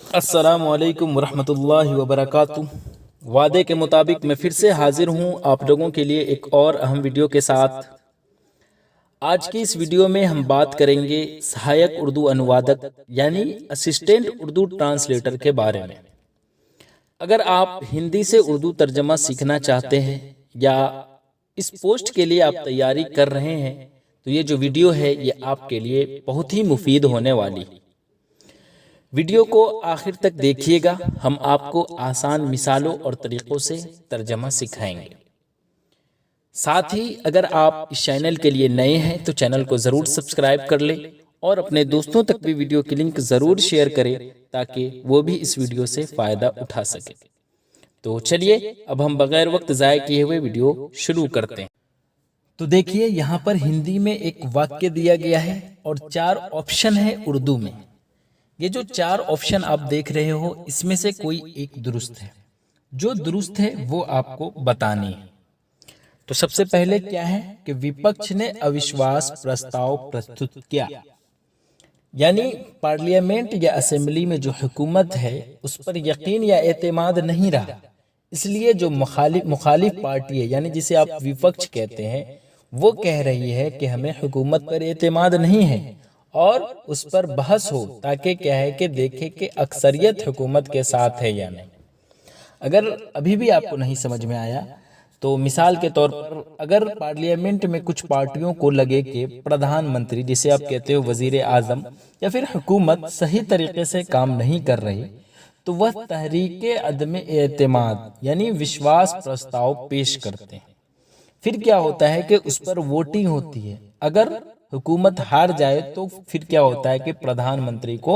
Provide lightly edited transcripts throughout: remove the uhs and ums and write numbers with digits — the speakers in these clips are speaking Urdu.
السلام علیکم ورحمۃ اللہ وبرکاتہ۔ وعدے کے مطابق میں پھر سے حاضر ہوں آپ لوگوں کے لیے ایک اور اہم ویڈیو کے ساتھ۔ آج کی اس ویڈیو میں ہم بات کریں گے سہایک اردو انوادک یعنی اسسٹنٹ اردو ٹرانسلیٹر کے بارے میں۔ اگر آپ ہندی سے اردو ترجمہ سیکھنا چاہتے ہیں یا اس پوسٹ کے لیے آپ تیاری کر رہے ہیں تو یہ جو ویڈیو ہے یہ آپ کے لیے بہت ہی مفید ہونے والی ہے۔ ویڈیو کو آخر تک دیکھیے گا، ہم آپ کو آسان مثالوں اور طریقوں سے ترجمہ سکھائیں گے۔ ساتھ ہی اگر آپ اس چینل کے لیے نئے ہیں تو چینل کو ضرور سبسکرائب کر لیں اور اپنے دوستوں تک بھی ویڈیو کی لنک ضرور شیئر کریں تاکہ وہ بھی اس ویڈیو سے فائدہ اٹھا سکے۔ تو چلیے اب ہم بغیر وقت ضائع کیے ہوئے ویڈیو شروع کرتے ہیں۔ تو دیکھیے یہاں پر ہندی میں ایک واقعہ دیا گیا ہے اور 4 آپشن ہے اردو میں۔ یہ جو 4 آپشن آپ دیکھ رہے ہو اس میں سے کوئی ایک درست ہے، جو درست ہے وہ آپ کو بتانی ہے۔ تو سب سے پہلے کیا ہے کہ وپکش نے اوشواس پرستاؤ پرستت کیا، یعنی پارلیمنٹ یا اسمبلی میں جو حکومت ہے اس پر یقین یا اعتماد نہیں رہا، اس لیے جو مخالف پارٹی ہے یعنی جسے آپ وپکش کہتے ہیں وہ کہہ رہی ہے کہ ہمیں حکومت پر اعتماد نہیں ہے اور اس پر بحث ہو تاکہ کیا ہے کہ دیکھے کہ اکثریت حکومت کے ساتھ ہے یا نہیں۔ اگر ابھی بھی آپ کو نہیں سمجھ میں آیا تو مثال کے طور پر اگر پارلیمنٹ میں کچھ پارٹیوں کو لگے کہ پردھان منتری جسے آپ کہتے ہو وزیر اعظم یا پھر حکومت صحیح طریقے سے کام نہیں کر رہی تو وہ تحریک عدم اعتماد یعنی وشواس پرستاؤ پیش کرتے ہیں۔ پھر کیا ہوتا ہے کہ اس پر ووٹنگ ہوتی ہے، اگر حکومت ہار جائے تو پھر کیا ہوتا ہے کہ پردھان منتری کو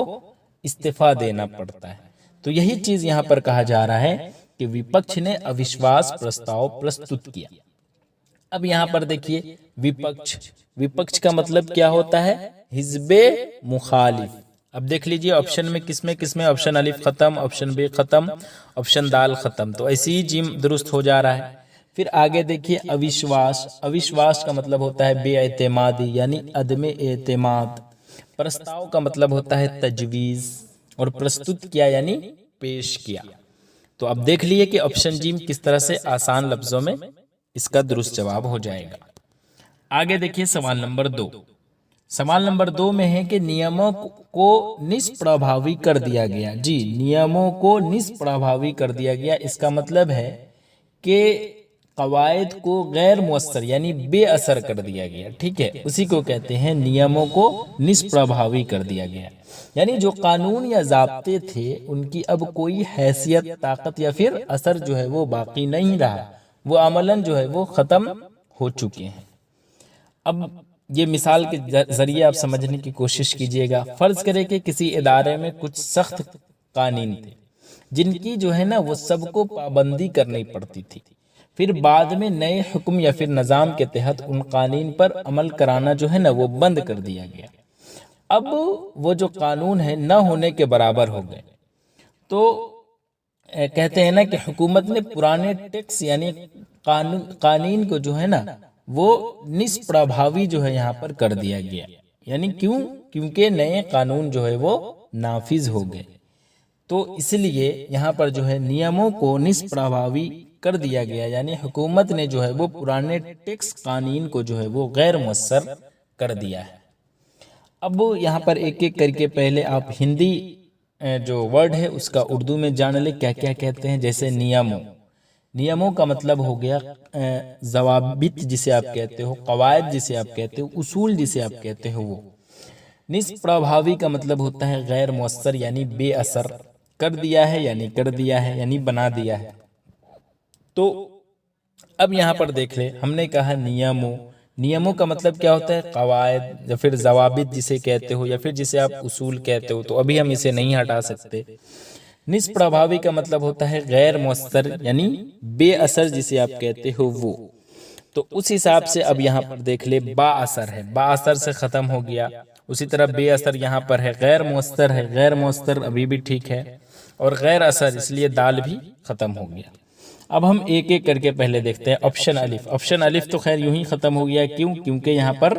استعفیٰ دینا پڑتا ہے۔ تو یہی چیز یہاں پر کہا جا رہا ہے کہ وپکش نے اوشواس پرستاؤ پرستت کیا۔ اب یہاں پر دیکھیے وپکش کا مطلب کیا ہوتا ہے؟ حزب مخالف۔ اب دیکھ لیجئے آپشن میں کس میں آپشن الف ختم، آپشن بی ختم، آپشن دال ختم، تو ایسی ہی جیم درست ہو جا رہا ہے۔ پھر آگے دیکھیے اوشواس کا مطلب ہوتا ہے بے اعتمادی یعنی عدم اعتماد۔ پرستاؤ کا مطلب ہوتا ہے تجویز اور پرستت کیا یعنی پیش کیا۔ تو اب دیکھ لیے کہ آپشن جیم کس طرح سے آسان لفظوں میں اس کا درست جواب ہو جائے گا۔ آگے دیکھیے سوال نمبر 2۔ سوال نمبر 2 میں ہے کہ نیموں کو نسپربھاوی کر دیا گیا۔ جی، نیموں کو نسپربھاوی کر دیا گیا، اس کا مطلب ہے کہ قواعد کو غیر مؤثر یعنی بے اثر کر دیا گیا، ٹھیک ہے، اسی کو کہتے ہیں نیموں کو نسپربھاوی کر دیا گیا، یعنی جو قانون یا ضابطے تھے ان کی اب کوئی حیثیت، طاقت یا پھر اثر جو ہے وہ باقی نہیں رہا، وہ عملاً جو ہے وہ ختم ہو چکے ہیں۔ اب یہ مثال کے ذریعے آپ سمجھنے کی کوشش کیجئے گا۔ فرض کریں کہ کسی ادارے میں کچھ سخت قوانین تھے جن کی جو ہے نا وہ سب کو پابندی کرنی پڑتی تھی، پھر بعد میں نئے حکم یا پھر نظام کے تحت ان قوانین پر عمل کرانا جو ہے نا وہ بند کر دیا گیا۔ اب وہ جو قانون ہے نہ ہونے کے برابر ہو گئے، تو کہتے ہیں نا کہ حکومت نے پرانے ٹیکس یعنی قانون کو جو ہے نا وہ نسپربھاوی جو ہے یہاں پر کر دیا گیا، یعنی کیونکہ نئے قانون جو ہے وہ نافذ ہو گئے، تو اس لیے یہاں پر جو ہے نیموں کو نسپربھاوی کر دیا گیا، یعنی حکومت نے جو ہے وہ پرانے ٹیکس قانون کو جو ہے وہ غیر مؤثر کر دیا ہے۔ اب یہاں پر ایک ایک کر کے پہلے آپ ہندی جو ورڈ ہے اس کا اردو میں جان لیں کیا کیا کہتے ہیں۔ جیسے نیموں کا مطلب ہو گیا ضوابط جسے آپ کہتے ہو، قواعد جسے آپ کہتے ہو، اصول جسے آپ کہتے ہو وہ۔ نسپربھاوی کا مطلب ہوتا ہے غیر مؤثر یعنی بے اثر، کر دیا ہے یعنی کر دیا ہے یعنی بنا دیا ہے۔ تو اب یہاں پر دیکھ لیں، ہم نے کہا نیموں کا مطلب کیا ہوتا ہے؟ قواعد یا پھر ضوابط جسے کہتے ہو یا پھر جسے آپ اصول کہتے ہو، تو ابھی ہم اسے نہیں ہٹا سکتے۔ نسپربھاوی کا مطلب ہوتا ہے غیر مؤثر یعنی بے اثر جسے آپ کہتے ہو وہ۔ تو اس حساب سے اب یہاں پر دیکھ لیں با اثر ہے، با اثر سے ختم ہو گیا، اسی طرح بے اثر یہاں پر ہے، غیر مؤثر ہے، غیر مؤثر ابھی بھی ٹھیک ہے، اور غیر اثر اس لیے دال بھی ختم ہو گیا۔ اب ہم ایک ایک کر کے پہلے دیکھتے ہیں۔ آپشن الف تو خیر یوں ہی ختم ہو گیا، کیونکہ یہاں پر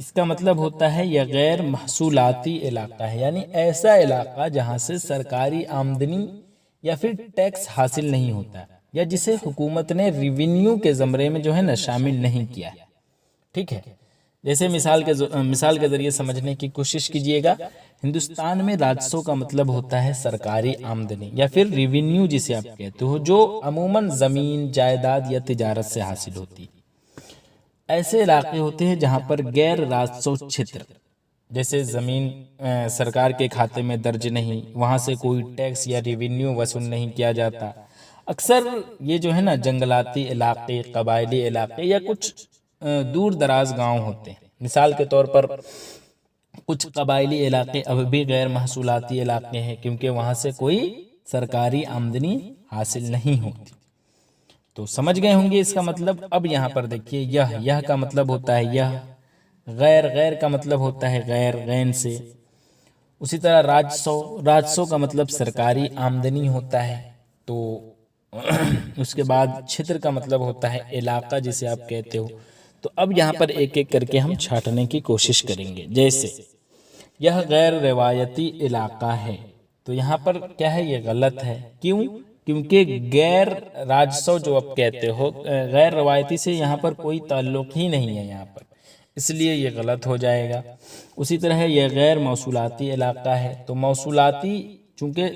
اس کا مطلب ہوتا ہے یہ غیر محصولاتی علاقہ ہے، یعنی ایسا علاقہ جہاں سے سرکاری آمدنی یا پھر ٹیکس حاصل نہیں ہوتا، یا جسے حکومت نے ریونیو کے زمرے میں جو ہے نا شامل نہیں کیا ہے۔ ٹھیک ہے، جیسے مثال کے ذریعے سمجھنے کی کوشش کیجئے گا۔ ہندوستان میں راجسو کا مطلب ہوتا ہے سرکاری آمدنی یا پھر ریونیو جسے آپ کہتے ہو، جو عموماً زمین، جائیداد یا تجارت سے حاصل ہوتی ہے۔ ایسے علاقے ہوتے ہیں جہاں پر غیر راجسو چھتر، جیسے زمین سرکار کے کھاتے میں درج نہیں، وہاں سے کوئی ٹیکس یا ریونیو وصول نہیں کیا جاتا۔ اکثر یہ جو ہے نا جنگلاتی علاقے، قبائلی علاقے یا کچھ دور دراز گاؤں ہوتے ہیں۔ مثال کے طور پر کچھ قبائلی علاقے اب بھی غیر محصولاتی علاقے ہیں، کیونکہ وہاں سے کوئی سرکاری آمدنی حاصل نہیں ہوتی۔ تو سمجھ گئے ہوں گے اس کا مطلب۔ اب یہاں پر دیکھیے، یہ کا مطلب ہوتا ہے یہ، غیر کا مطلب ہوتا ہے غیر، غین سے۔ اسی طرح راجسو کا مطلب سرکاری آمدنی ہوتا ہے۔ تو اس کے بعد چھتر کا مطلب ہوتا ہے علاقہ جسے آپ کہتے ہو۔ تو اب یہاں پر ایک ایک کر کے ہم چھانٹنے کی کوشش کریں گے۔ جیسے یہ غیر روایتی علاقہ ہے، تو یہاں پر کیا ہے، یہ غلط ہے۔ کیوں؟ کیونکہ غیر راجسو جو آپ کہتے ہو، غیر روایتی سے یہاں پر کوئی تعلق ہی نہیں ہے یہاں پر، اس لیے یہ غلط ہو جائے گا۔ اسی طرح یہ غیر موصولاتی علاقہ ہے، تو موصولاتی چونکہ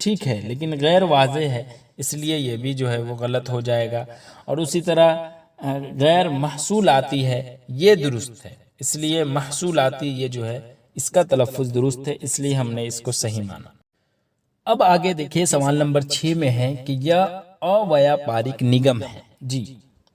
ٹھیک ہے لیکن غیر واضح ہے، اس لیے یہ بھی جو ہے وہ غلط ہو جائے گا۔ اور اسی طرح غیر محصولاتی ہے، یہ درست ہے، اس لیے محصولاتی یہ جو ہے اس کا تلفظ درست ہے، اس لیے ہم نے اس کو صحیح مانا۔ اب آگے دیکھیے سوال نمبر 6 میں ہے کہ یہ اویاپارک نگم ہے، جی،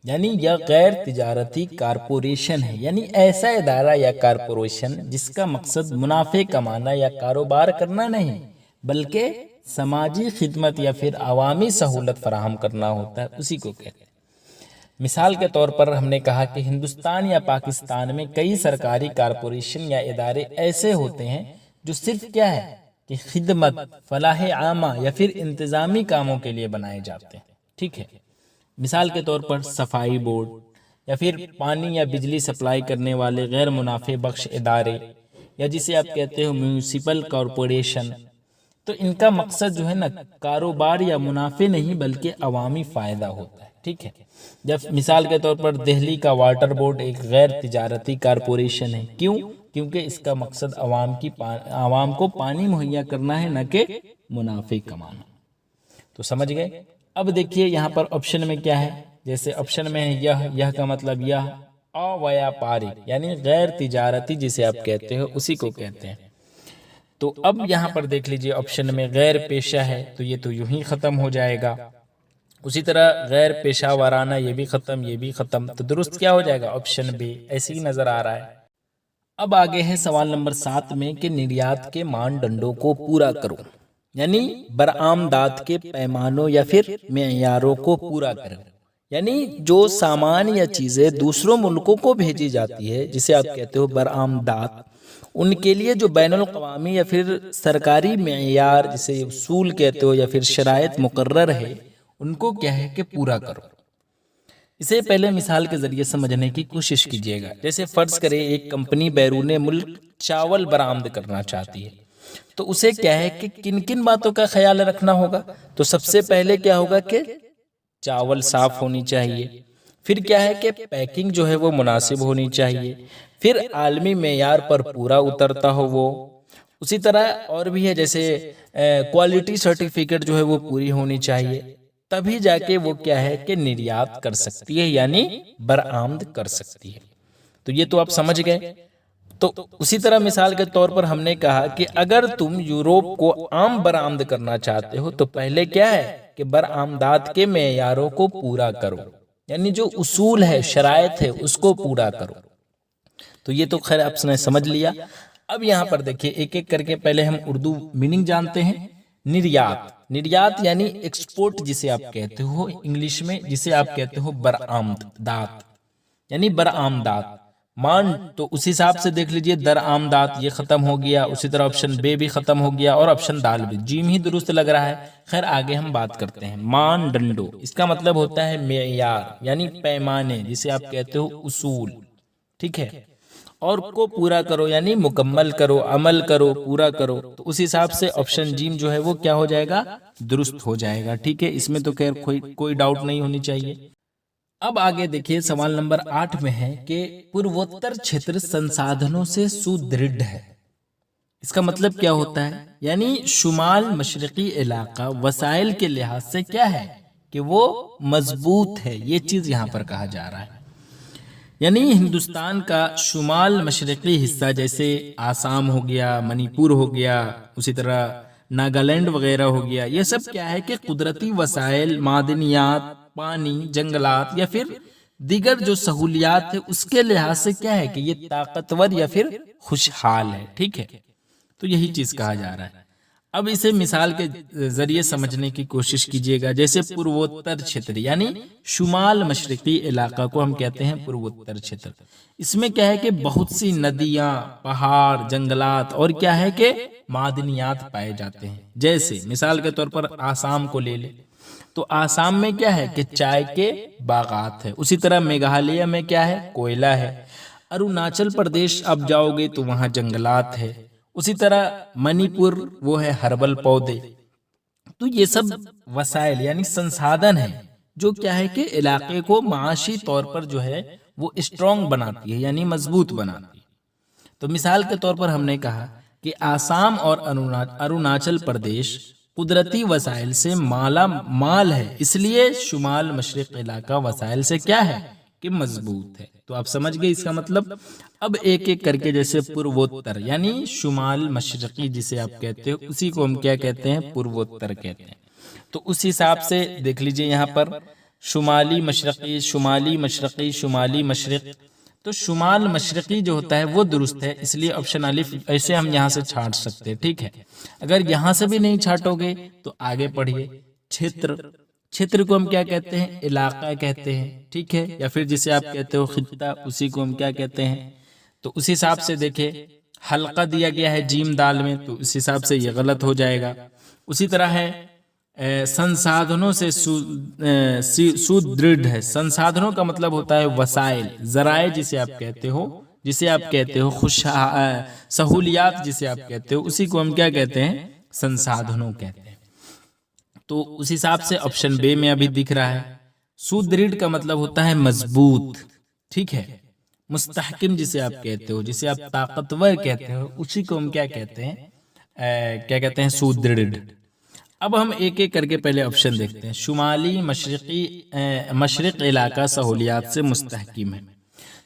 یعنی یہ غیر تجارتی کارپوریشن ہے، یعنی ایسا ادارہ یا کارپوریشن جس کا مقصد منافع کمانا یا کاروبار کرنا نہیں، بلکہ سماجی خدمت یا پھر عوامی سہولت فراہم کرنا ہوتا ہے، اسی کو کہتے ہیں۔ مثال کے طور پر ہم نے کہا کہ ہندوستان یا پاکستان میں کئی سرکاری کارپوریشن یا ادارے ایسے ہوتے ہیں جو صرف کیا ہے کہ خدمت، فلاح عامہ یا پھر انتظامی کاموں کے لیے بنائے جاتے ہیں۔ ٹھیک ہے، مثال کے طور پر صفائی بورڈ یا پھر پانی یا بجلی سپلائی کرنے والے غیر منافع بخش ادارے، یا جسے آپ کہتے ہو میونسپل کارپوریشن، تو ان کا مقصد جو ہے نا کاروبار یا منافع نہیں بلکہ عوامی فائدہ ہوتا ہے۔ ٹھیک ہے، جب مثال کے طور پر دہلی کا واٹر بورڈ ایک غیر تجارتی کارپوریشن ہے۔ کیوں؟ کیونکہ اس کا مقصد عوام کو پانی مہیا کرنا ہے، نہ کہ منافع کمانا۔ تو سمجھ گئے؟ اب دیکھیے یہاں پر آپشن میں کیا ہے، جیسے آپشن میں ہے یہ کا مطلب یہ اویاپارک، یعنی غیر تجارتی جسے آپ کہتے ہو اسی کو کہتے ہیں۔ تو اب یہاں پر دیکھ لیجئے آپشن میں غیر پیشہ ہے، تو یہ تو یوں ہی ختم ہو جائے گا۔ اسی طرح غیر پیشہ ورانہ، یہ بھی ختم، یہ بھی ختم، تو درست کیا ہو جائے گا؟ آپشن بی، ایسے ہی نظر آ رہا ہے۔ اب آگے ہے سوال نمبر 7 میں کہ نریات کے مانڈنڈوں کو پورا کرو، یعنی برآمدات کے پیمانوں یا پھر معیاروں کو پورا کرو، یعنی جو سامان یا چیزیں دوسروں ملکوں کو بھیجی جاتی ہے جسے آپ کہتے ہو برآمدات، ان کے لیے جو بین الاقوامی یا پھر سرکاری معیار جسے اصول کہتے ہو یا پھر شرائط مقرر ہے، ان کو کیا ہے کہ پورا کرو۔ اسے پہلے مثال کے ذریعے سمجھنے کی کوشش کیجیے گا۔ جیسے فرض کریں ایک کمپنی بیرون ملک چاول برآمد کرنا چاہتی ہے، تو اسے کیا ہے کہ کن کن باتوں کا خیال رکھنا ہوگا؟ تو سب سے پہلے کیا ہوگا کہ چاول صاف ہونی چاہیے، پھر کیا ہے کہ پیکنگ جو ہے وہ مناسب ہونی چاہیے، پھر عالمی معیار پر پورا اترتا ہو وہ، اسی طرح اور بھی ہے جیسے کوالٹی سرٹیفکیٹ جو ہے وہ پوری ہونی چاہیے، تبھی جا کے وہ کیا ہے کہ نریات کر سکتی ہے، یعنی برآمد کر سکتی ہے۔ تو یہ تو آپ سمجھ گئے۔ تو اسی طرح مثال کے طور پر ہم نے کہا کہ اگر تم یوروپ کو آم برآمد کرنا چاہتے ہو تو پہلے کیا ہے کہ برآمدات کے معیاروں کو پورا کرو، یعنی جو اصول ہے، شرائط ہے، اس کو پورا کرو۔ تو یہ تو خیر آپ نے سمجھ لیا۔ اب یہاں پر دیکھیے ایک ایک کر کے پہلے ہم اردو میننگ جانتے ہیں۔ نریات یعنی ایکسپورٹ جسے آپ کہتے ہو انگلش میں، جسے آپ کہتے ہو برآمدات، یعنی برآمدات۔ مان تو اس حساب سے دیکھ لیجئے درآمدات یہ ختم ہو گیا، اسی طرح آپشن بے بھی ختم ہو گیا اور آپشن دال بھی، جیم ہی درست لگ رہا ہے۔ خیر آگے ہم بات کرتے ہیں۔ مان ڈنڈو، اس کا مطلب ہوتا ہے معیار، یعنی پیمانے جسے آپ کہتے ہو اصول، ٹھیک ہے۔ اور کو پورا کرو یعنی مکمل کرو، عمل کرو، پورا کرو، تو اس حساب سے آپشن جیم جو ہے وہ کیا ہو جائے گا؟ درست ہو جائے گا، ٹھیک ہے، اس میں تو خیر کوئی ڈاؤٹ نہیں ہونی چاہیے۔ اب آگے دیکھیے سوال نمبر 8 میں ہے کہ پوروتر چھیتر سنسادھنوں سے سدرڑھ ہے، اس کا مطلب کیا ہوتا ہے؟ یعنی شمال مشرقی علاقہ وسائل کے لحاظ سے کیا ہے کہ وہ مضبوط ہے، یہ چیز یہاں پر کہا جا رہا ہے۔ یعنی ہندوستان کا شمال مشرقی حصہ جیسے آسام ہو گیا، منی پور ہو گیا، اسی طرح ناگالینڈ وغیرہ ہو گیا، یہ سب کیا ہے کہ قدرتی وسائل، معدنیات، پانی، جنگلات یا پھر دیگر جو سہولیات ہے اس کے لحاظ سے کیا ہے کہ یہ طاقتور یا پھر خوشحال ہے، ٹھیک ہے، تو یہی چیز کہا جا رہا ہے۔ اب اسے مثال کے ذریعے سمجھنے کی کوشش کیجیے گا، جیسے پوروتر چھیتر یعنی شمال مشرقی علاقہ کو ہم کہتے ہیں پوروتر چھیتر، اس میں کیا ہے کہ بہت سی ندیاں، پہاڑ، جنگلات اور کیا ہے کہ معدنیات پائے جاتے ہیں۔ جیسے مثال کے طور پر آسام کو لے لیں تو آسام میں کیا ہے کہ چائے کے باغات ہے، اسی طرح میگھالیہ میں کیا ہے؟ کوئلہ ہے، اروناچل پردیش اب جاؤ گے تو وہاں جنگلات ہے، اسی طرح منی پور وہ ہے ہربل پودے۔ تو یہ سب وسائل یعنی سنسادن ہیں جو کیا ہے کہ علاقے کو معاشی طور پر جو ہے وہ اسٹرانگ بناتی ہے یعنی مضبوط بناتی ہے۔ تو مثال کے طور پر ہم نے کہا کہ آسام اور اروناچل پردیش قدرتی وسائل سے مالا مال ہے، اس لیے شمال مشرق علاقہ وسائل سے کیا ہے کہ مضبوط ہے۔ تو آپ سمجھ گئے اس کا مطلب۔ اب ایک ایک کر کے جیسے پوروتر یعنی شمال مشرقی جسے آپ کہتے ہو اسی کو ہم کیا کہتے ہیں؟ پوروتر کہتے ہیں۔ تو اس حساب سے دیکھ لیجئے یہاں پر شمالی مشرقی، شمالی مشرقی، شمالی مشرق، تو شمال مشرقی جو ہوتا ہے وہ درست ہے، اس لیے آپشن الف ایسے ہم یہاں سے چھانٹ سکتے ہیں، ٹھیک ہے۔ اگر یہاں سے بھی نہیں چھانٹو گے تو آگے پڑھیے، چھیتر، چھیتر کو ہم کیا کہتے ہیں؟ علاقہ کہتے ہیں، ٹھیک ہے، یا پھر جسے آپ کہتے ہو خطہ، اسی کو ہم کیا کہتے ہیں؟ تو اس حساب سے دیکھیں حلقہ دیا گیا ہے جیم دال میں، تو اس حساب سے یہ غلط ہو جائے گا۔ اسی طرح ہے سنسادھنوں سے سدرڑھ ہے، سنسادھنوں کا مطلب ہوتا ہے وسائل، ذرائع جسے آپ کہتے ہو، سہولیات جسے آپ کہتے ہو، اسی کو ہم کیا کہتے ہیں؟ سنسادھنوں کہتے ہیں۔ تو اس حساب سے آپشن بے میں ابھی دکھ رہا ہے، سدرڑھ کا مطلب ہوتا ہے مضبوط، ٹھیک ہے، مستحکم جسے آپ کہتے ہو، جسے آپ طاقتور کہتے ہو، اسی کو ہم کیا کہتے ہیں؟ کیا کہتے ہیں؟ سدرڑھ۔ اب ہم ایک ایک کر کے پہلے آپشن دیکھتے ہیں۔ شمالی مشرق علاقہ سہولیات سے مستحکم ہے،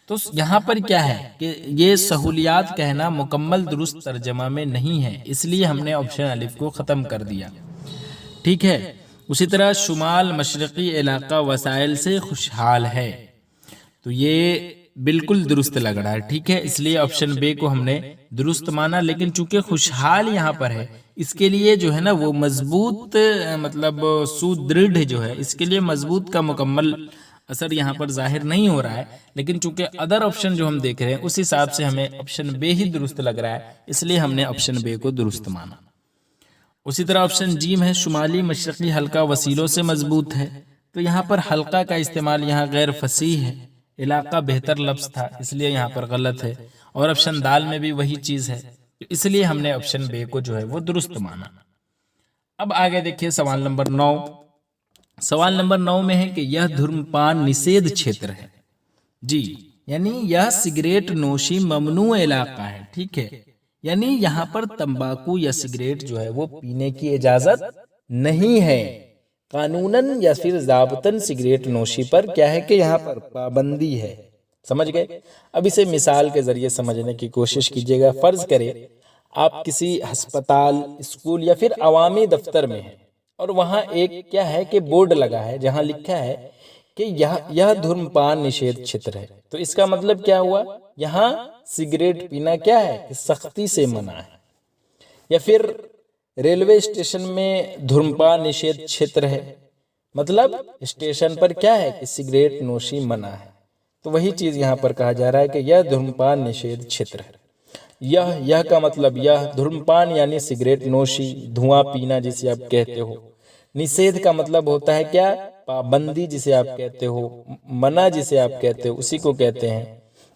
تو یہاں پر کیا ہے کہ یہ سہولیات کہنا مکمل درست ترجمہ میں نہیں ہے، اس لیے ہم نے آپشن الف کو ختم کر دیا، ٹھیک ہے۔ اسی طرح شمال مشرقی علاقہ وسائل سے خوشحال ہے، تو یہ بالکل درست لگ رہا ہے، ٹھیک ہے، اس لیے آپشن بے کو ہم نے درست مانا، لیکن چونکہ خوشحال یہاں پر ہے اس کے لیے جو ہے نا وہ مضبوط مطلب سدرڑھ جو ہے اس کے لیے مضبوط کا مکمل اثر یہاں پر ظاہر نہیں ہو رہا ہے، لیکن چونکہ ادر آپشن جو ہم دیکھ رہے ہیں اس حساب سے ہمیں آپشن بے ہی درست لگ رہا ہے، اس لیے ہم نے آپشن بے کو درست مانا۔ اسی طرح آپشن جیم ہے شمالی مشرقی حلقہ وسیلوں سے مضبوط ہے، تو یہاں پر حلقہ کا استعمال یہاں غیر فصیح ہے، علاقہ بہتر لفظ تھا اس لیے یہاں پر غلط ہے، اور آپشن دال میں بھی وہی چیز ہے، اس لیے ہم نے آپشن بے کو جو ہے وہ درست مانا۔ اب آگے دیکھیے سوال نمبر 9۔ سوال نمبر 9 میں ہے کہ یہ دھومپان نشید چھیتر ہے، جی، یعنی یہ سگریٹ نوشی ممنوع علاقہ ہے، ٹھیک ہے، یعنی یہاں پر تمباکو یا سگریٹ جو ہے وہ پینے کی اجازت نہیں ہے، قانوناً یا پھر ضابطاً سگریٹ نوشی پر کیا ہے کہ یہاں پر پابندی ہے، سمجھ گئے۔ اب اسے مثال کے ذریعے سمجھنے کی کوشش کیجیے گا۔ فرض کرے آپ کسی ہسپتال، اسکول یا پھر عوامی دفتر میں ہیں اور وہاں ایک کیا ہے کہ بورڈ لگا ہے جہاں لکھا ہے کہ یہ دھومپان نشید چھیتر ہے، تو اس کا مطلب کیا ہوا؟ یہاں سگریٹ پینا کیا ہے کہ سختی سے منع ہے۔ یا پھر ریلوے اسٹیشن میں دھومپان نشید چھیتر ہے، مطلب اسٹیشن پر کیا ہے کہ سگریٹ نوشی منع ہے، تو وہی چیز یہاں پر کہا جا رہا ہے کہ یہ دھومپان نشید چھیتر ہے۔ یہ کا مطلب یہ دھومپان یعنی سگریٹ نوشی، دھواں پینا جسے آپ کہتے ہو، نشید کا مطلب ہوتا ہے کیا؟ پابندی جسے آپ کہتے ہو، منع جسے آپ کہتے ہو، اسی کو کہتے ہیں۔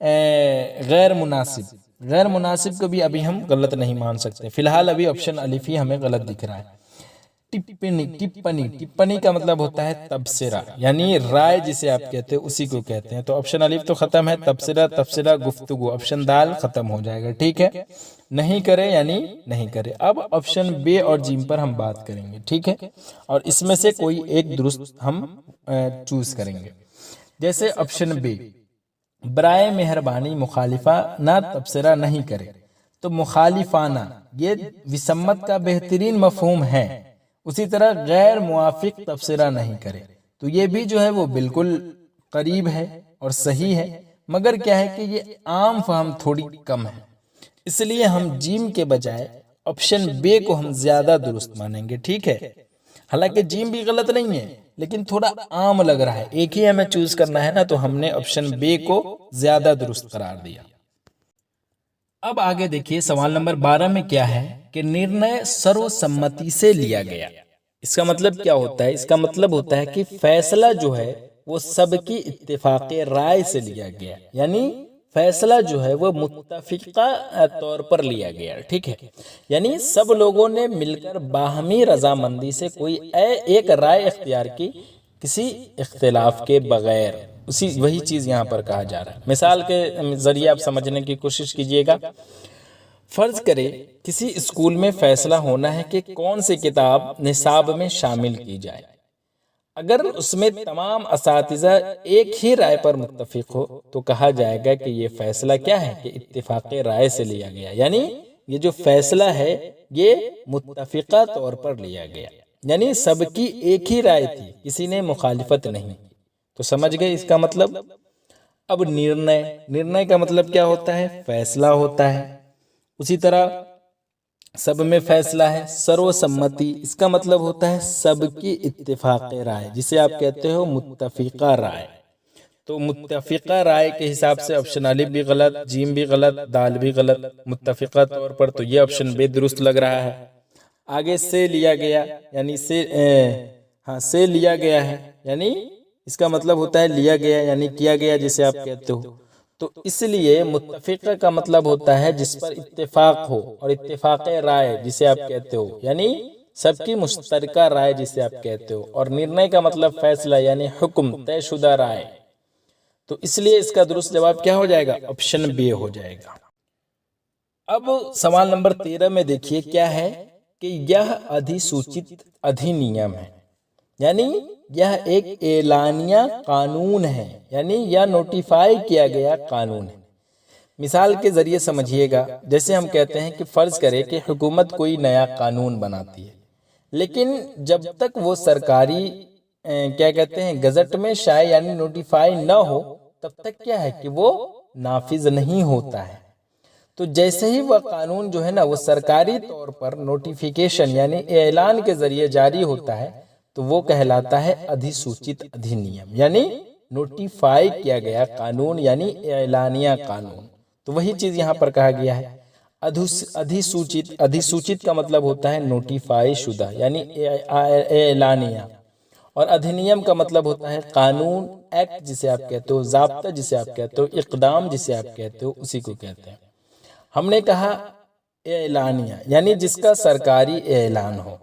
غیر مناسب، غیر مناسب کو بھی ابھی ہم غلط نہیں مان سکتے، فی الحال ابھی آپشن الف ہی ہمیں غلط دکھ رہا ہے۔ ٹپنی، ٹپنی، ٹپنی کا مطلب ہوتا ہے تبصرہ، یعنی رائے جسے آپ کہتے ہیں اسی کو کہتے ہیں، تو آپشن الف تو ختم ہے، تبصرہ، تبصرہ گفتگو، آپشن دال ختم ہو جائے گا، ٹھیک ہے، نہیں کرے یعنی نہیں کرے۔ اب آپشن بے اور جیم پر ہم بات کریں گے، ٹھیک ہے، اور اس میں سے کوئی ایک درست ہم چوز کریں گے۔ جیسے آپشن بے، برائے مہربانی مخالفانہ تبصرہ نہیں کرے، تو مخالفانہ یہ وسمت کا بہترین مفہوم ہے۔ اسی طرح غیر موافق تبصرہ نہیں کرے، تو یہ بھی جو ہے وہ بالکل قریب ہے اور صحیح ہے، مگر کیا ہے کہ یہ عام فہم تھوڑی کم ہے، اس لیے ہم جیم کے بجائے آپشن بے کو ہم زیادہ درست مانیں گے، ٹھیک ہے۔ حالانکہ جیم بھی غلط نہیں ہے، لیکن تھوڑا عام لگ رہا ہے، ایک ہی ہمیں چوز کرنا ہے نا، تو ہم نے آپشن بے کو زیادہ درست قرار دیا۔ اب آگے دیکھیے سوال نمبر 12 میں کیا ہے کہ نرنے سرو سمتی سے لیا گیا۔ اس کا مطلب کیا ہوتا ہے؟ اس کا مطلب ہوتا ہے کہ فیصلہ جو ہے وہ سب کی اتفاق رائے سے لیا گیا، یعنی فیصلہ جو ہے وہ متفقہ طور پر لیا گیا، ٹھیک ہے، یعنی سب لوگوں نے مل کر باہمی رضامندی سے کوئی ایک رائے اختیار کی، کسی اختلاف کے بغیر، وہی چیز یہاں پر کہا جا رہا ہے۔ مثال کے ذریعے آپ سمجھنے کی کوشش کیجئے گا۔ فرض کرے کسی اسکول میں فیصلہ ہونا ہے کہ کون سی کتاب نصاب میں شامل کی جائے، اگر اس میں تمام اساتذہ ایک ہی رائے پر متفق ہو تو کہا جائے گا کہ یہ فیصلہ کیا ہے کہ اتفاق رائے سے لیا گیا، یعنی یہ جو فیصلہ ہے یہ متفقہ طور پر لیا گیا، یعنی سب کی ایک ہی رائے تھی، کسی نے مخالفت نہیں کی۔ تو سمجھ گئے اس کا مطلب۔ اب نرنے کا مطلب کیا ہوتا ہے؟ فیصلہ ہوتا ہے۔ اسی طرح سب میں فیصلہ ہے۔ سرو سمتی، اس کا مطلب ہوتا ہے سب کی اتفاق رائے، جسے آپ کہتے ہو متفقہ رائے۔ تو متفقہ رائے کے حساب سے آپشن الف بھی غلط، جیم بھی غلط، دال بھی غلط، متفقہ طور پر، تو یہ آپشن بے درست لگ رہا ہے۔ آگے سے لیا گیا، یعنی سے لیا گیا ہے، یعنی اس کا مطلب ہوتا ہے لیا گیا، یعنی کیا گیا جسے آپ کہتے ہو۔ تو اس لیے متفقہ کا مطلب ہوتا ہے جس پر اتفاق ہو، اور اتفاق رائے جسے آپ کہتے ہو یعنی سب کی مشترکہ رائے جسے آپ کہتے ہو، اور نرنے کا مطلب فیصلہ یعنی حکم، طے شدہ رائے۔ تو اس لیے اس کا درست جواب کیا ہو جائے گا؟ آپشن بی ہو جائے گا۔ اب سوال نمبر 13 میں دیکھیے کیا ہے کہ یہ ادھیسوچت ادھینیم ہے، یعنی یہ ایک اعلانیہ قانون ہے، یعنی یہ نوٹیفائی کیا گیا قانون ہے۔ مثال کے ذریعے سمجھیے گا، جیسے ہم کہتے ہیں کہ فرض کرے کہ حکومت کوئی نیا قانون بناتی ہے، لیکن جب تک وہ سرکاری کیا کہتے ہیں گزٹ میں شائع یعنی نوٹیفائی نہ ہو، تب تک کیا ہے کہ وہ نافذ نہیں ہوتا ہے۔ تو جیسے ہی وہ قانون جو ہے نا وہ سرکاری طور پر نوٹیفیکیشن یعنی اعلان کے ذریعے جاری ہوتا ہے، تو وہ کہلاتا ہے ادھیسوچت ادھینیم، یعنی نوٹیفائی کیا گیا قانون، یعنی اعلانیہ قانون۔ تو وہی چیز یہاں پر کہا گیا ہے، ادھیسوچت۔ ادھیسوچت کا مطلب ہوتا ہے نوٹیفائی شدہ، یعنی اعلانیہ، اور ادھینیم کا مطلب ہوتا ہے قانون، ایکٹ جسے آپ کہتے ہو، ضابطہ جسے آپ کہتے ہو، اقدام جسے آپ کہتے ہو، اسی کو کہتے ہیں۔ ہم نے کہا اعلانیہ یعنی جس کا سرکاری اعلان ہو،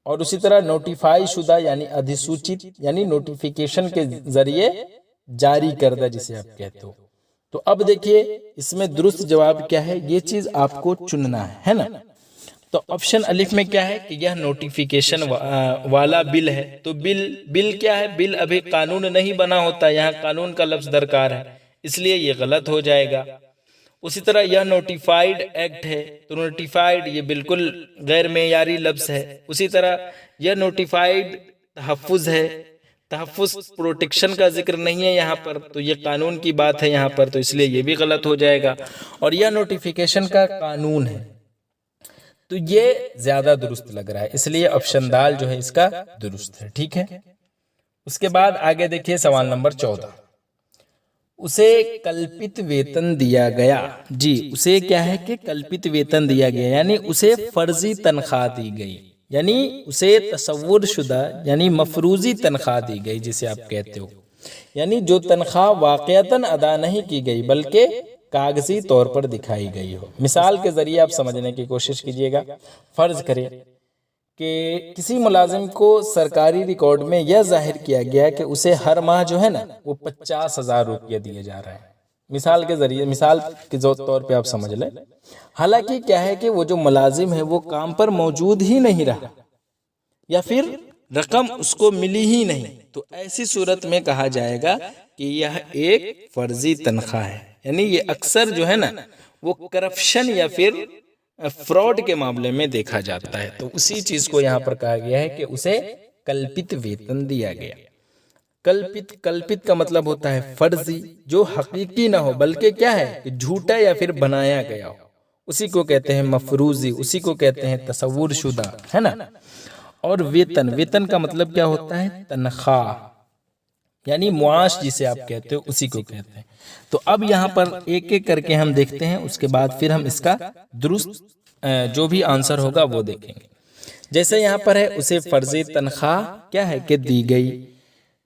اور اسی طرح نوٹیفائی شدہ یعنی ادھیسوچت یعنی نوٹیفیکیشن کے ذریعے جاری کردہ جسے آپ کہتے ہو۔ تو اب دیکھیے اس میں درست جواب کیا ہے، یہ چیز آپ کو چننا ہے نا۔ تو آپشن الف میں کیا ہے کہ یہ نوٹیفیکیشن والا بل ہے، تو بل کیا ہے؟ بل ابھی قانون نہیں بنا ہوتا، یہاں قانون کا لفظ درکار ہے، اس لیے یہ غلط ہو جائے گا۔ اسی طرح یہ نوٹیفائیڈ ایکٹ ہے، تو نوٹیفائیڈ یہ بالکل غیر معیاری لفظ ہے۔ اسی طرح یہ نوٹیفائیڈ تحفظ ہے، تحفظ پروٹیکشن کا ذکر نہیں ہے یہاں پر، تو یہ قانون کی بات ہے یہاں پر، تو اس لیے یہ بھی غلط ہو جائے گا۔ اور یہ نوٹیفیکیشن کا قانون ہے، تو یہ زیادہ درست لگ رہا ہے، اس لیے آپشن دال جو ہے اس کا درست ہے، ٹھیک ہے۔ اس کے بعد آگے دیکھیے سوال نمبر 14، اسے کلپت ویتن دیا گیا۔ جی اسے کیا ہے کہ کلپت ویتن دیا گیا، یعنی اسے فرضی تنخواہ دی گئی، یعنی اسے تصور شدہ یعنی مفروضی تنخواہ دی گئی جسے آپ کہتے ہو۔ یعنی جو تنخواہ واقعتاً ادا نہیں کی گئی بلکہ کاغذی طور پر دکھائی گئی ہو۔ مثال کے ذریعے آپ سمجھنے کی کوشش کیجئے گا۔ فرض کریں کہ کسی ملازم کو سرکاری ریکارڈ میں یہ ظاہر کیا گیا کہ اسے ہر ماہ جو ہے نا وہ 50,000 روپیہ دیے جا رہا ہے۔ مثال کے ذریعے، مثال کے طور پہ آپ سمجھ لیں، حالانکہ کیا ہے کہ وہ جو ملازم ہے وہ کام پر موجود ہی نہیں رہا یا پھر رقم اس کو ملی ہی نہیں، تو ایسی صورت میں کہا جائے گا کہ یہ ایک فرضی تنخواہ ہے۔ یعنی یہ اکثر جو ہے نا وہ کرپشن یا پھر فراڈ کے معاملے میں دیکھا جاتا ہے، تو اسی چیز کو یہاں پر کہا گیا ہے کہ اسے کلپت ویتن دیا گیا۔ کلپت کا مطلب ہوتا ہے فرضی، جو حقیقی نہ ہو بلکہ کیا ہے کہ جھوٹا یا پھر بنایا گیا ہو، اسی کو کہتے ہیں مفروضی، اسی کو کہتے ہیں تصور شدہ، ہے نا۔ اور ویتن کا مطلب کیا ہوتا ہے؟ تنخواہ، یعنی معاش جسے آپ کہتے ہو اسی کو کہتے ہیں۔ تو اب یہاں پر ایک ایک کر کے ہم دیکھتے ہیں، اس کے بعد پھر ہم اس کا درست جو بھی آنسر ہوگا وہ دیکھیں گے۔ جیسے یہاں پر ہے اسے فرضی تنخواہ کیا ہے کہ دی گئی،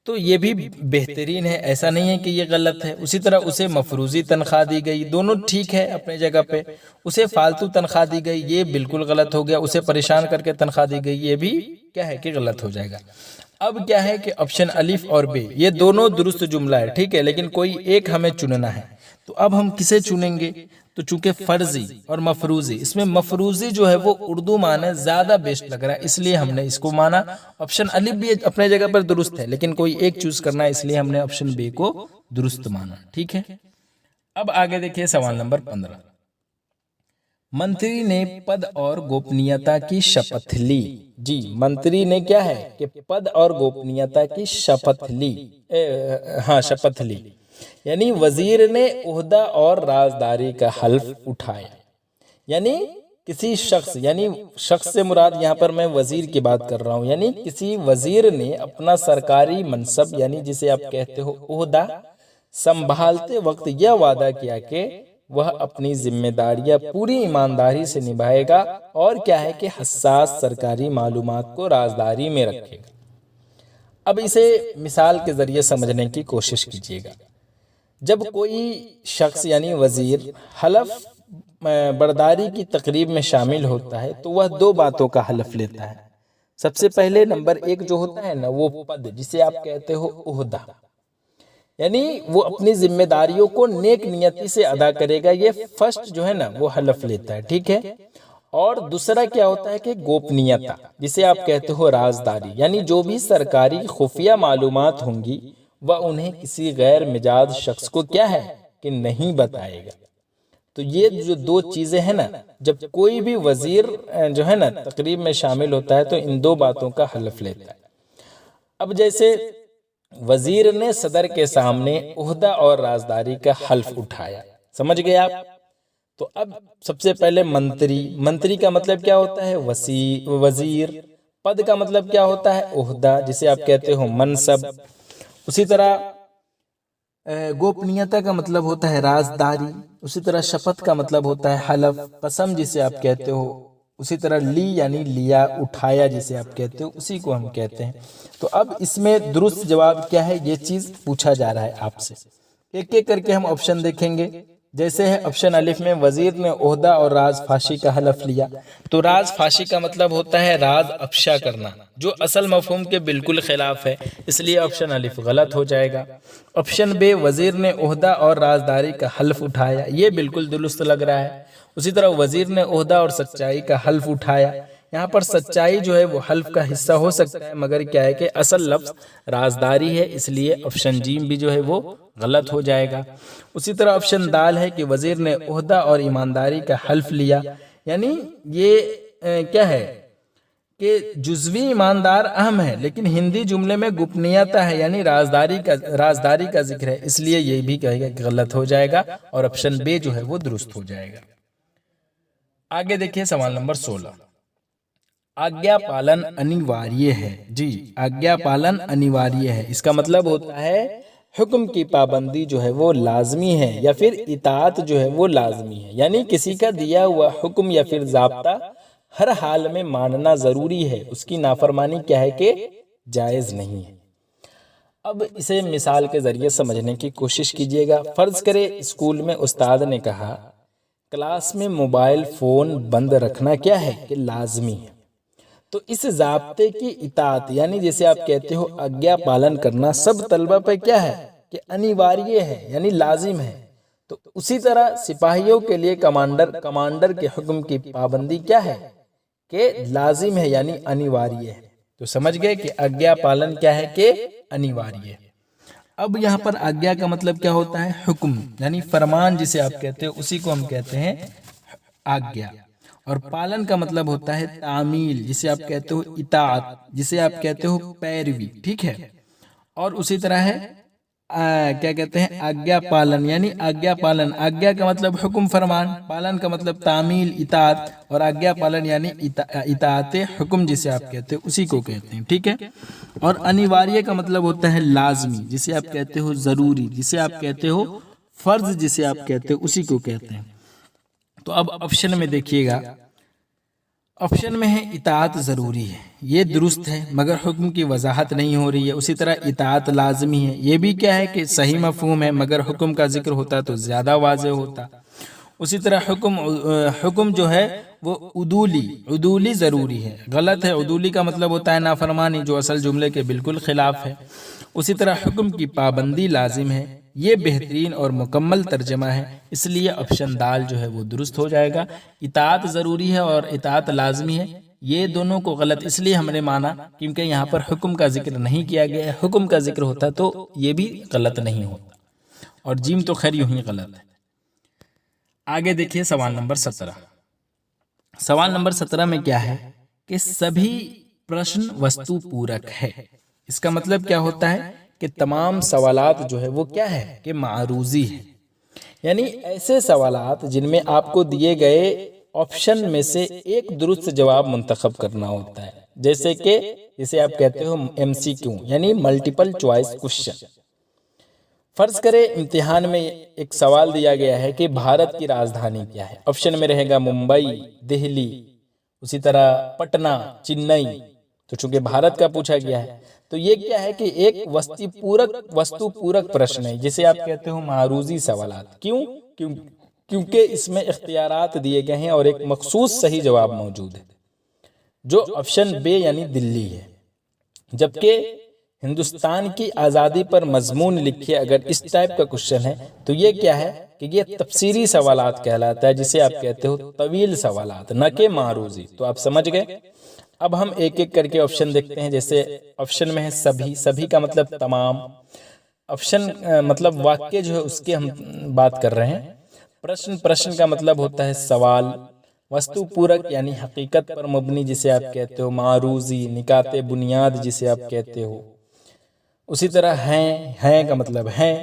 تو یہ بھی بہترین ہے، ایسا نہیں ہے کہ یہ غلط ہے۔ اسی طرح اسے مفروضی تنخواہ دی گئی، دونوں ٹھیک ہے اپنے جگہ پہ۔ اسے فالتو تنخواہ دی گئی، یہ بالکل غلط ہو گیا۔ اسے پریشان کر کے تنخواہ دی گئی، یہ بھی کیا ہے کہ غلط ہو جائے گا۔ اب کیا ہے کہ آپشن الف اور بے یہ دونوں درست جملہ ہے، ٹھیک ہے، لیکن کوئی ایک ہمیں چننا ہے۔ تو اب ہم کسے چنیں گے؟ تو چونکہ فرضی اور مفروضی، اس میں مفروضی جو ہے وہ اردو معنی زیادہ بیسٹ لگ رہا ہے، اس لیے ہم نے اس کو مانا۔ آپشن الف بھی اپنے جگہ پر درست ہے، لیکن کوئی ایک چوز کرنا ہے، اس لیے ہم نے آپشن بے کو درست مانا، ٹھیک ہے۔ اب آگے دیکھیے سوال نمبر 15۔ منتری نے پد اور گوپنیتا کی شپتھ لی۔ جی، منتری نے کیا ہے کہ پد اور گوپنیتا کی شپتھ لی، شپتھ لی، یعنی وزیر نے عہدہ اور رازداری کا حلف اٹھایا۔ یعنی کسی شخص، یعنی شخص سے مراد یہاں پر میں وزیر کی بات کر رہا ہوں، یعنی کسی وزیر نے اپنا سرکاری منصب، یعنی جسے آپ کہتے ہو عہدہ، سنبھالتے وقت یہ وعدہ کیا کہ وہ اپنی ذمہ داریاں پوری ایمانداری سے نبھائے گا اور کیا ہے کہ حساس سرکاری معلومات کو رازداری میں رکھے گا۔ اب اسے مثال کے ذریعے سمجھنے کی کوشش کیجیے گا۔ جب کوئی شخص یعنی وزیر حلف برداری کی تقریب میں شامل ہوتا ہے تو وہ دو باتوں کا حلف لیتا ہے۔ سب سے پہلے نمبر ایک جو ہوتا ہے نا وہ پد، جسے آپ کہتے ہو عہدہ، یعنی وہ اپنی ذمہ داریوں کو نیک نیتی سے ادا کرے گا، یہ فرسٹ جو ہے نا وہ حلف لیتا ہے، ٹھیک ہے۔ اور دوسرا کیا ہوتا ہے کہ گوپنیتا، جسے آپ کہتے ہو رازداری، یعنی جو بھی سرکاری خفیہ معلومات ہوں گی وہ انہیں کسی غیر مجاز شخص کو کیا ہے کہ نہیں بتائے گا۔ تو یہ جو دو چیزیں ہیں نا، جب کوئی بھی وزیر جو ہے نا تقریب میں شامل ہوتا ہے تو ان دو باتوں کا حلف لیتا ہے۔ اب جیسے وزیر نے صدر کے سامنے عہدہ اور رازداری کا حلف اٹھایا، سمجھ گئے آپ؟ تو اب سب سے پہلے منتری کا مطلب کیا ہوتا ہے؟ وزیر۔ پد کا مطلب کیا ہوتا ہے؟ عہدہ، جسے آپ کہتے ہو منصب۔ اسی طرح گوپنیتا کا مطلب ہوتا ہے رازداری، اسی طرح شپت کا مطلب ہوتا ہے حلف، قسم جسے آپ کہتے ہو، اسی طرح لی یعنی لیا، اٹھایا جسے آپ کہتے ہو، اسی کو ہم کہتے ہیں۔ تو اب اس میں درست جواب کیا ہے یہ چیز پوچھا جا رہا ہے آپ سے۔ ایک ایک کر کے ہم آپشن دیکھیں گے۔ جیسے ہے آپشن الف میں وزیر نے عہدہ اور راز فاشی کا حلف لیا، تو راز فاشی کا مطلب ہوتا ہے راز افشا کرنا، جو اصل مفہوم کے بالکل خلاف ہے، اس لیے آپشن الف غلط ہو جائے گا۔ آپشن بے وزیر نے عہدہ اور رازداری کا حلف اٹھایا، یہ بالکل درست لگ رہا ہے۔ اسی طرح وزیر نے عہدہ اور سچائی کا حلف اٹھایا، یہاں پر سچائی جو ہے وہ حلف کا حصہ ہو سکتا ہے، مگر کیا ہے کہ اصل لفظ رازداری ہے، اس لیے آپشن جیم بھی جو ہے وہ غلط ہو جائے گا۔ اسی طرح آپشن دال ہے کہ وزیر نے عہدہ اور ایمانداری کا حلف لیا، یعنی یہ کیا ہے کہ جزوی ایماندار اہم ہے، لیکن ہندی جملے میں گوپنیتا ہے، یعنی رازداری کا ذکر ہے، اس لیے یہ بھی کہے گا کہ غلط ہو جائے گا اور آپشن بے جو ہے وہ درست ہو جائے گا۔ آگے دیکھیں سوال نمبر 16۔ آگیا پالن انیواریہ ہے۔ جی، آگیا پالن انیواریہ ہے، اس کا مطلب ہوتا ہے حکم کی پابندی جو ہے وہ لازمی ہے، یا پھر اطاعت جو ہے وہ لازمی ہے، یعنی کسی کا دیا ہوا حکم یا پھر ضابطہ ہر حال میں ماننا ضروری ہے، اس کی نافرمانی کیا ہے کہ جائز نہیں ہے۔ اب اسے مثال کے ذریعے سمجھنے کی کوشش کیجیے گا۔ فرض کرے اسکول میں استاد نے کہا کلاس میں موبائل فون بند رکھنا کیا ہے کہ لازمی ہے، تو اس ضابطے کی اطاعت یعنی جیسے آپ کہتے ہو آگیا پالن کرنا سب طلبہ پہ کیا ہے کہ انیواریہ ہے یعنی لازم ہے۔ تو اسی طرح سپاہیوں کے لیے کمانڈر کے حکم کی پابندی کیا ہے کہ لازم ہے یعنی انیواریہ ہے۔ تو سمجھ گئے کہ آگیا پالن کیا ہے کہ انیواریہ ہے۔ اب یہاں پر آگیا کا مطلب کیا ہوتا ہے؟ حکم یعنی فرمان جسے آپ کہتے ہو اسی کو ہم کہتے ہیں آگیا، اور پالن کا مطلب ہوتا ہے تعمیل جسے آپ کہتے ہو اطاعت، جسے آپ کہتے ہو پیروی، ٹھیک ہے۔ اور اسی طرح ہے کیا کہتے ہیں آگیا پالن یعنی آگیا پالن، آگیا کا مطلب حکم فرمان، پالن کا مطلب تعمیل اطاعت، اور آگیا پالن یعنی اطاعت حکم جسے آپ کہتے ہو اسی کو کہتے ہیں، ٹھیک ہے۔ اور انیواریہ کا مطلب ہوتا ہے لازمی جسے آپ کہتے ہو ضروری، جسے آپ کہتے ہو فرض، جسے آپ کہتے ہو اسی کو کہتے ہیں۔ تو اب آپشن میں دیکھیے گا، آپشن میں ہے اطاعت ضروری ہے، یہ درست ہے مگر حکم کی وضاحت نہیں ہو رہی ہے۔ اسی طرح اطاعت لازمی ہے، یہ بھی کیا ہے کہ صحیح مفہوم ہے مگر حکم کا ذکر ہوتا تو زیادہ واضح ہوتا۔ اسی طرح حکم جو ہے وہ عدولی ضروری ہے، غلط ہے۔ عدولی کا مطلب ہوتا ہے نافرمانی، جو اصل جملے کے بالکل خلاف ہے۔ اسی طرح حکم کی پابندی لازم ہے، یہ بہترین اور مکمل ترجمہ ہے، اس لیے آپشن دال جو ہے وہ درست ہو جائے گا۔ اطاعت ضروری ہے اور اطاعت لازمی ہے، یہ دونوں کو غلط اس لیے ہم نے مانا کیونکہ یہاں پر حکم کا ذکر نہیں کیا گیا ہے، حکم کا ذکر ہوتا تو یہ بھی غلط نہیں ہوتا، اور جیم تو خیر یوں ہی غلط ہے۔ آگے دیکھیے سوال نمبر 17۔ سوال نمبر 17 میں کیا ہے کہ سبھی پرشن وستو پورک ہے۔ اس کا مطلب کیا ہوتا ہے کہ تمام سوالات جو ہے وہ کیا ہے کہ معروضی ہے، یعنی ایسے سوالات جن میں آپ کو دیے گئے آپشن میں سے ایک درست جواب منتخب کرنا ہوتا ہے، جیسے کہ جسے آپ کہتے ہو MCQ یعنی ملٹیپل چوائس کوشچن۔ فرض کرے امتحان میں ایک سوال دیا گیا ہے کہ بھارت کی راجدھانی کیا ہے، آپشن میں رہے گا ممبئی، دہلی، اسی طرح پٹنہ، چنئی۔ تو چونکہ بھارت کا پوچھا گیا ہے تو یہ کیا ہے کہ ایک وستو پورک پرشن ہے، جسے آپ کہتے ہو معروضی سوالات۔ کیونکہ اس میں اختیارات دیے گئے ہیں اور ایک مخصوص صحیح جواب موجود ہے جو آپشن بے یعنی دلی ہے۔ جبکہ ہندوستان کی آزادی پر مضمون لکھے اگر اس ٹائپ کا کوشچن ہے تو یہ کیا ہے کہ یہ تفسیری سوالات کہلاتا ہے، جسے آپ کہتے ہو طویل سوالات، نہ کہ معروضی۔ تو آپ سمجھ گئے۔ اب ہم ایک ایک کر کے آپشن دیکھتے ہیں۔ جیسے آپشن میں ہے سبھی کا مطلب تمام، آپشن مطلب واقع جو ہے اس کے ہم بات کر رہے ہیں۔ پرشن کا مطلب ہوتا ہے سوال، وستو پورک یعنی حقیقت پر مبنی جسے آپ کہتے ہو، معروضی نکات بنیاد جسے آپ کہتے ہو۔ اسی طرح ہیں کا مطلب ہیں۔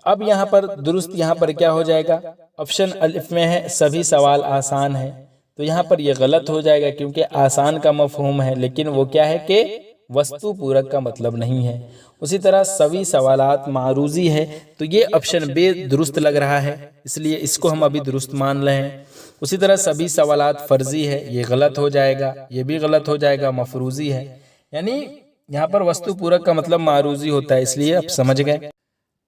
اب یہاں پر درست یہاں پر کیا ہو جائے گا؟ آپشن الف میں ہے سبھی سوال آسان ہے، تو یہاں پر یہ غلط ہو جائے گا کیونکہ آسان کا مفہوم ہے لیکن وہ کیا ہے کہ وستو پورک کا مطلب نہیں ہے۔ اسی طرح سبھی سوالات معروضی ہے، تو یہ آپشن بے درست لگ رہا ہے، اس لیے اس کو ہم ابھی درست مان رہے ہیں۔ اسی طرح سبھی سوالات فرضی ہے، یہ غلط ہو جائے گا، یہ بھی غلط ہو جائے گا، مفروضی ہے، یعنی یہاں پر وستو پورک کا مطلب معروضی ہوتا ہے، اس لیے آپ سمجھ گئے۔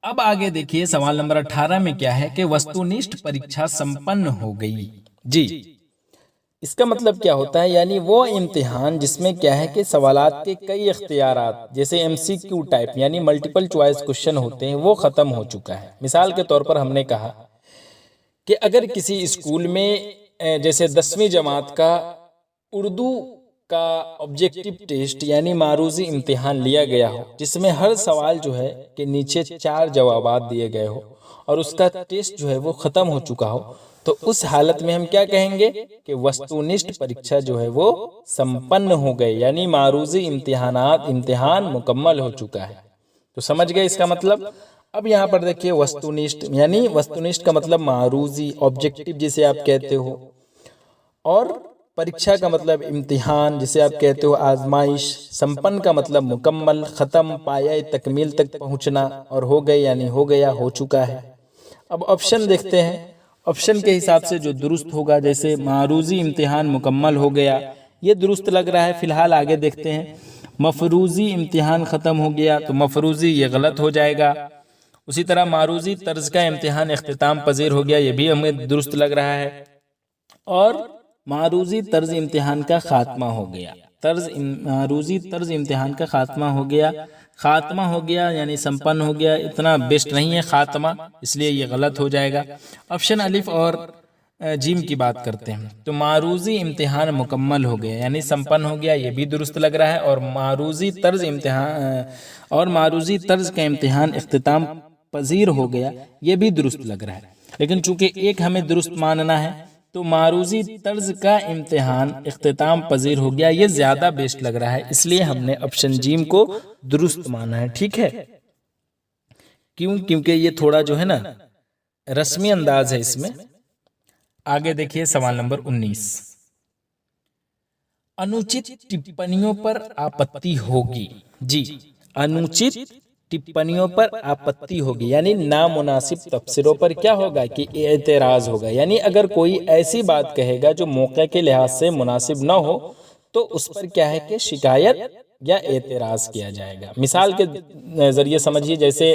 اب آگے دیکھیے سوال نمبر 18 میں کیا ہے کہ وستونشٹ پریکشا سمپن ہو گئی۔ جی، اس کا مطلب کیا ہوتا ہے؟ یعنی وہ امتحان جس میں کیا ہے کہ سوالات کے کئی اختیارات جیسے MCQ ٹائپ یعنی ملٹیپل چوائس کوشچن ہوتے ہیں وہ ختم ہو چکا ہے۔ مثال کے طور پر ہم نے کہا کہ اگر کسی اسکول میں جیسے 10ویں جماعت کا اردو کا آبجیکٹیو ٹیسٹ یعنی معروضی امتحان لیا گیا ہو، جس میں ہر سوال جو ہے کہ نیچے 4 جوابات دیے گئے ہو اور اس کا ٹیسٹ جو ہے وہ ختم ہو چکا ہو، تو اس حالت میں ہم کیا کہیں گے کہ وستونشٹ پریکشا جو ہے وہ سمپن ہو گئے، یعنی معروضی امتحان مکمل ہو چکا ہے۔ تو سمجھ گئے اس کا مطلب۔ اب یہاں پر دیکھیے وستونشٹ یعنی وستونشٹ کا مطلب معروضی، آبجیکٹیو جسے آپ کہتے ہو، اور پریکشا کا مطلب امتحان جسے آپ کہتے ہو آزمائش، سمپن کا مطلب مکمل، ختم، پایہ تکمیل تک پہنچنا، اور ہو گئے یعنی ہو گیا، ہو چکا ہے۔ اب آپشن دیکھتے ہیں، آپشن کے حساب سے جو درست ہوگا، جیسے معروضی امتحان مکمل ہو گیا، یہ درست لگ رہا ہے۔ فی الحال آگے دیکھتے ہیں مفروضی امتحان ختم ہو گیا تو مفروضی یہ غلط ہو جائے گا. اسی طرح معروضی طرز کا امتحان اختتام پذیر ہو گیا، یہ بھی ہمیں درست لگ رہا ہے. اور معروضی طرز امتحان کا خاتمہ ہو گیا، معروضی طرز امتحان کا خاتمہ ہو گیا یعنی سمپن ہو گیا، اتنا بیسٹ نہیں ہے خاتمہ، اس لیے یہ غلط ہو جائے گا. آپشن الف اور جیم کی بات کرتے ہیں تو معروضی امتحان مکمل ہو گیا یعنی سمپن ہو گیا، یہ بھی درست لگ رہا ہے. اور معروضی طرز کا امتحان اختتام پذیر ہو گیا، یہ بھی درست لگ رہا ہے. لیکن چونکہ ایک ہمیں درست ماننا ہے تو معروضی طرز کا امتحان اختتام پذیر ہو گیا یہ زیادہ بیسٹ لگ رہا ہے، اس لیے ہم نے آپشن جیم کو درست مانا ہے. ٹھیک ہے، کیونکہ یہ تھوڑا جو ہے نا رسمی انداز ہے اس میں. آگے دیکھیے سوال نمبر 19. انوچت ٹپنیوں پر آپتی ہوگی. جی، انوچت ٹپنیوں پر آپتی ہوگی یعنی نامناسب تبصروں پر کیا ہوگا کہ اعتراض ہوگا. یعنی اگر کوئی ایسی بات کہے گا جو موقع کے لحاظ سے مناسب نہ ہو تو اس پر کیا ہے کہ شکایت یا اعتراض کیا جائے گا. مثال کے ذریعے سمجھیے، جیسے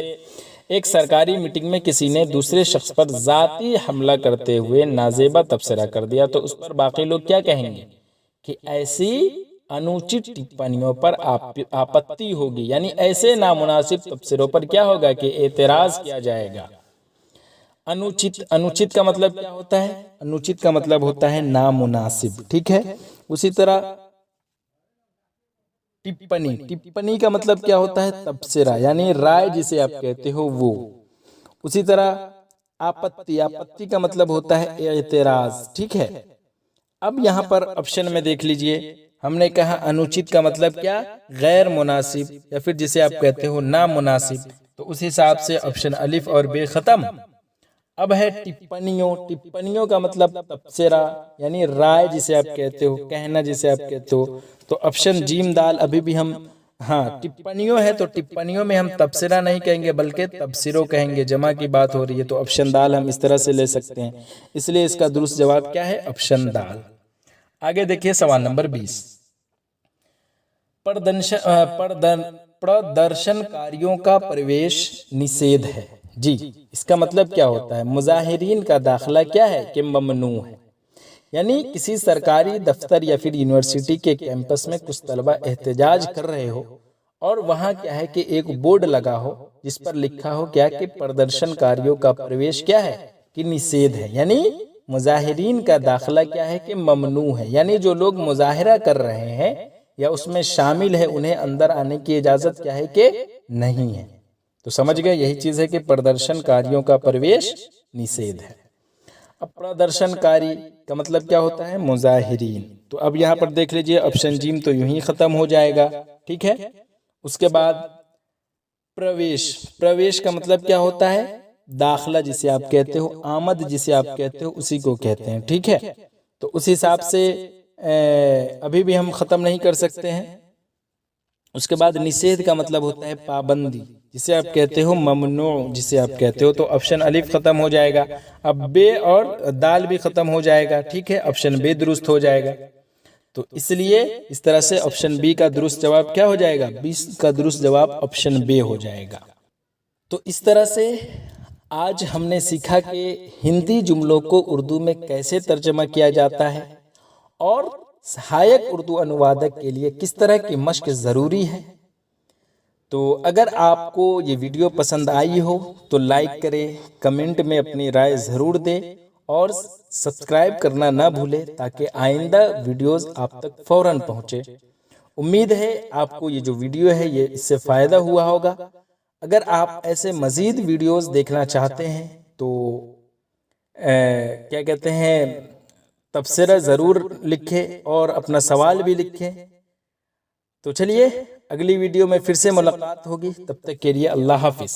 ایک سرکاری میٹنگ میں کسی نے دوسرے شخص پر ذاتی حملہ کرتے ہوئے نازیبا تبصرہ کر دیا تو اس پر باقی لوگ کیا کہیں گے کہ ایسی انوچت ٹپنیوں پر آپتی ہوگی یعنی ایسے نامناسب تبصروں پر کیا ہوگا کہ اعتراض کیا جائے گا. انوچت کا مطلب کیا ہوتا ہے؟ انوچت کا مطلب ہوتا ہے نامناسب. ٹھیک ہے، اسی طرح ٹپنی کا مطلب کیا ہوتا ہے؟ تبصرہ یعنی رائے جسے آپ کہتے ہو وہ. اسی طرح آپتی کا مطلب ہوتا ہے اعتراض. ٹھیک ہے، اب یہاں پر آپشن میں دیکھ لیجئے، ہم نے کہا انوچت کا مطلب کیا؟ غیر مناسب یا پھر جسے آپ کہتے ہو نامناسب. تو اس حساب سے آپشن الف اور بے ختم. اب ہے ٹپنیوں کا مطلب تبصرہ یعنی رائے جسے آپ کہتے ہو، کہنا جسے آپ کہتے ہو. تو آپشن جیم دال ابھی بھی ہم ٹپنیوں ہے تو ٹپنیوں میں ہم تبصرہ نہیں کہیں گے بلکہ تبصروں کہیں گے، جمع کی بات ہو رہی ہے تو آپشن دال ہم اس طرح سے لے سکتے ہیں. اس لیے اس کا درست جواب کیا ہے؟ آپشن دال. آگے دیکھیے سوال نمبر 20. پردرشن کاریوں کا پرویش نشید ہے. جی، اس کا مطلب کیا ہوتا ہے؟ مظاہرین کا داخلہ کیا ہے کہ ممنوع ہے. یعنی کسی سرکاری دفتر یا پھر یونیورسٹی کے کیمپس میں کچھ طلبہ احتجاج کر رہے ہو اور وہاں کیا ہے کہ ایک بورڈ لگا ہو جس پر لکھا ہو کیا کہ پردرشن کاریوں کا پرویش کیا ہے کہ نشید ہے. یعنی مظاہرین کا داخلہ کیا ہے کہ ممنوع ہے، یعنی جو لوگ مظاہرہ کر رہے ہیں یا اس میں شامل ہے انہیں اندر آنے کی اجازت کیا ہے کہ نہیں ہے. تو سمجھ گئے، یہی چیز ہے کہ پردرشن کاریوں کا پرویش نشید ہے. اب پردرشن کاری کا مطلب کیا ہوتا ہے؟ مظاہرین. تو اب یہاں پر دیکھ لیجئے آپشن جیم تو یوں ہی ختم ہو جائے گا. ٹھیک ہے، اس کے بعد پرویش کا مطلب کیا ہوتا ہے؟ داخلہ جسے آپ کہتے ہو، آمد جسے آپ کہتے ہو اسی کو کہتے ہیں. ٹھیک ہے، تو اس حساب سے ابھی بھی ہم ختم نہیں کر سکتے ہیں. اس کے بعد نشید کا مطلب ہوتا ہے پابندی جسے آپ کہتے ہو، ممنوع جسے آپ کہتے ہو. تو آپشن الف ختم ہو جائے گا. اب بے اور دال بھی ختم ہو جائے گا. ٹھیک ہے، آپشن بے درست ہو جائے گا. تو اس لیے اس طرح سے آپشن بی کا درست جواب کیا ہو جائے گا؟ 20 کا درست جواب آپشن بے ہو جائے گا. تو اس طرح سے آج ہم نے سیکھا کہ ہندی جملوں کو اردو میں کیسے ترجمہ کیا جاتا ہے اور سہایک اردو انوادک کے لیے کس طرح کی مشق ضروری ہے. تو اگر آپ کو یہ ویڈیو پسند آئی ہو تو لائک کریں، کمنٹ میں اپنی رائے ضرور دیں اور سبسکرائب کرنا نہ بھولیں تاکہ آئندہ ویڈیوز آپ تک فوراً پہنچے. امید ہے آپ کو یہ جو ویڈیو ہے یہ اس سے فائدہ ہوا ہوگا. اگر آپ ایسے مزید ویڈیوز دیکھنا چاہتے ہیں تو کیا کہتے ہیں تبصرہ ضرور لکھیں اور اپنا سوال بھی لکھیں. تو چلیے اگلی ویڈیو میں پھر سے ملاقات ہوگی، تب تک کے لیے اللہ حافظ.